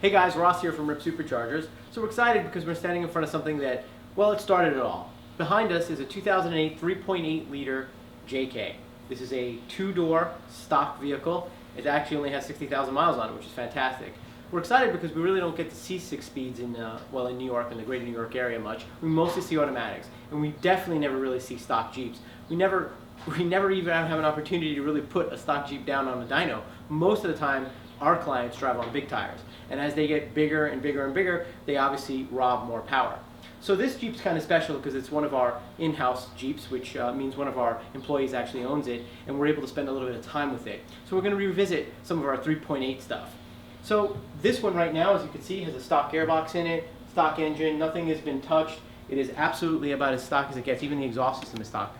Hey guys, Ross here from RIPP Superchargers. So we're excited because we're standing in front of something that, well, it started it all. Behind us is a 2008 3.8 liter JK. This is a two-door stock vehicle. It actually only has 60,000 miles on it, which is fantastic. We're excited because we really don't get to see 6 speeds in New York, in the greater New York area much. We mostly see automatics, and we definitely never really see stock Jeeps. We never even have an opportunity to really put a stock Jeep down on a dyno. Most of the time, our clients drive on big tires, and as they get bigger and bigger and bigger, they obviously rob more power. So this Jeep's kind of special because it's one of our in-house Jeeps, which means one of our employees actually owns it, and we're able to spend a little bit of time with it. So we're going to revisit some of our 3.8 stuff. So this one right now, as you can see, has a stock gearbox in it, stock engine, nothing has been touched. It is absolutely about as stock as it gets. Even the exhaust system is stock.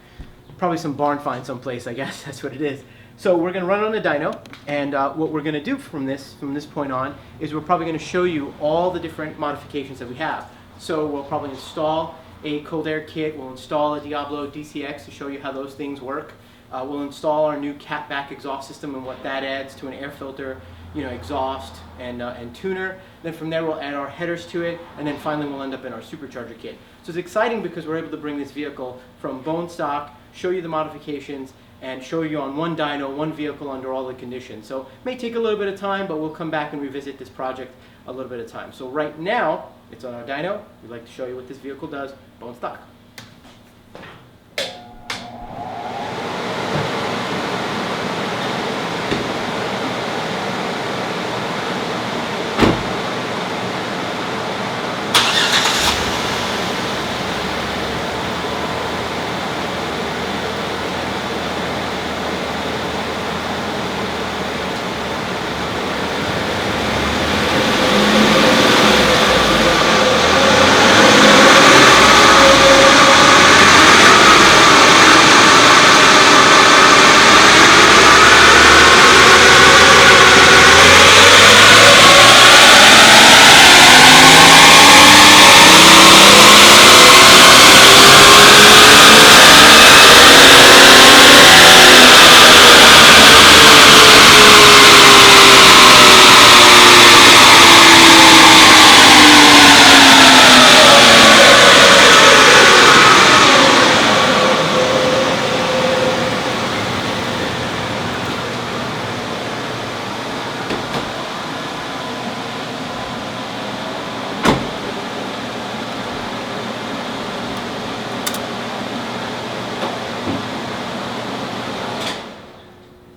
Probably some barn find someplace, I guess, that's what it is. So we're going to run it on the dyno, and what we're going to do from this point on is we're probably going to show you all the different modifications that we have. So we'll probably install a cold air kit, we'll install a Diablo DCX to show you how those things work. We'll install our new catback exhaust system and what that adds to an air filter, exhaust and tuner. Then from there we'll add our headers to it, and then finally we'll end up in our supercharger kit. So it's exciting because we're able to bring this vehicle from bone stock, show you the modifications, and show you on one dyno, one vehicle under all the conditions. So it may take a little bit of time, but we'll come back and revisit this project a little bit of time. So right now, it's on our dyno. We'd like to show you what this vehicle does, bone stock.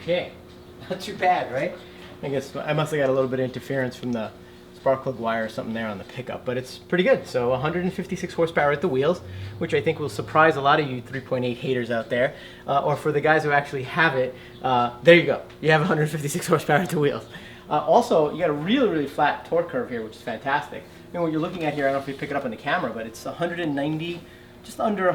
Okay, not too bad, right? I guess I must have got a little bit of interference from the spark plug wire or something there on the pickup, but it's pretty good. So 156 horsepower at the wheels, which I think will surprise a lot of you 3.8 haters out there, or for the guys who actually have it, there you go. You have 156 horsepower at the wheels. Also, you got a really, really flat torque curve here, which is fantastic. What you're looking at here, I don't know if you pick it up on the camera, but it's 190, just under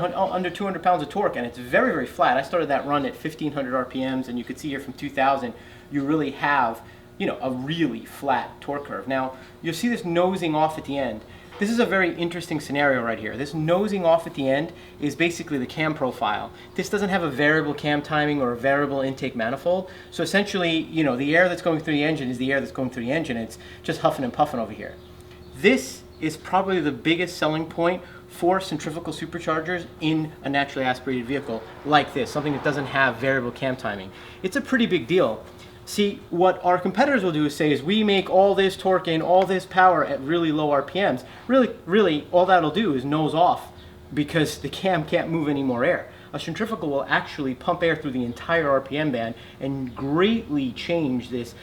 200 pounds of torque, and it's very, very flat. I started that run at 1500 RPMs, and you could see here from 2000, you really have, a really flat torque curve. Now, you'll see this nosing off at the end. This is a very interesting scenario right here. This nosing off at the end is basically the cam profile. This doesn't have a variable cam timing or a variable intake manifold. So essentially, the air that's going through the engine is the air that's going through the engine. It's just huffing and puffing over here. This is probably the biggest selling point for centrifugal superchargers in a naturally aspirated vehicle like this, something that doesn't have variable cam timing. It's a pretty big deal. See, what our competitors will do is say is we make all this torque and all this power at really low RPMs. Really, all that'll do is nose off because the cam can't move any more air. A centrifugal will actually pump air through the entire RPM band and greatly change this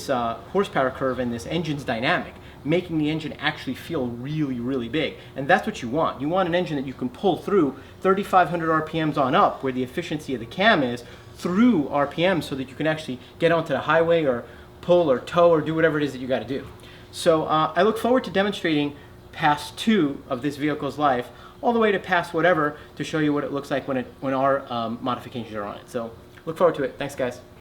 horsepower curve and this engine's dynamic, making the engine actually feel really, really big. And that's what you want. You want an engine that you can pull through 3,500 RPMs on up, where the efficiency of the cam is, through RPM, so that you can actually get onto the highway or pull or tow or do whatever it is that you got to do. So I look forward to demonstrating pass 2 of this vehicle's life, all the way to pass whatever, to show you what it looks like when our modifications are on it. So look forward to it. Thanks, guys.